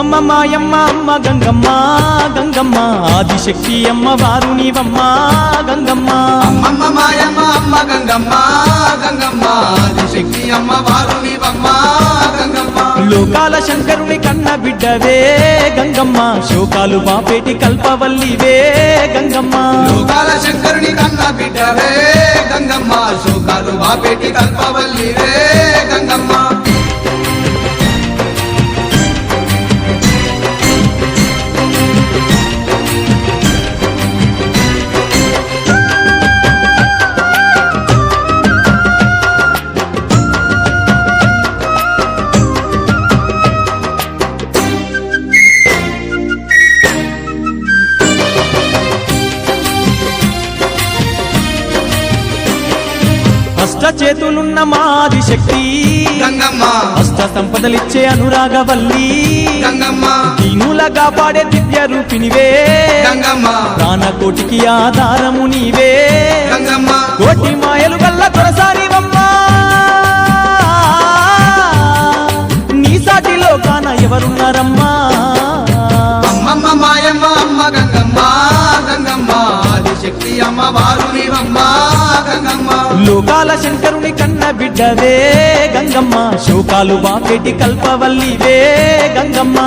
అమ్మమ్మ మాయమ్మ అమ్మ గంగమ్మ గంగమ్మ ఆదిశక్తి అమ్మ వారు నీవమ్మ గంగమ్మ అమ్మమ్మ మాయమ్మ అమ్మ గంగమ్మ గంగమ్మ ఆదిశక్తి అమ్మ వారు నీవమ్మ గంగమ్మ లోకాల శంకరుని కన్న బిడ్డవే గంగమ్మ శోకాలు బాపేటి కల్పవల్లివే గంగమ్మ లోకాల శంకరుని కన్న బిడ్డవే గంగమ్మ శోకాలు బాపేటి కల్పవల్లివే గంగమ్మ అష్ట చేతులున్న మాది శక్తి గంగమ్మ అష్ట సంపదలిచ్చే అనురాగవల్లి గంగమ్మ దీనులగా పాడే దివ్య రూపినివే గంగమ్మ ప్రాణకోటికి ఆధారము నీవే గంగమ్మ కోటి మాయలు గల్ల కొరసానివమ్మా నీ సాటిలో కాన ఎవరున్నారమ్మా అమ్మమ్మ మాయమ్మ అమ్మ గంగమ్మ గంగమ్మ ఆదిశక్తి అమ్మ వారు నీవమ్మ గంగమ్మ లోకాల శంకరుని కన్న బిడ్డవే గంగమ్మ శోకాలు బాపేటి కల్పవల్లివే గంగమ్మ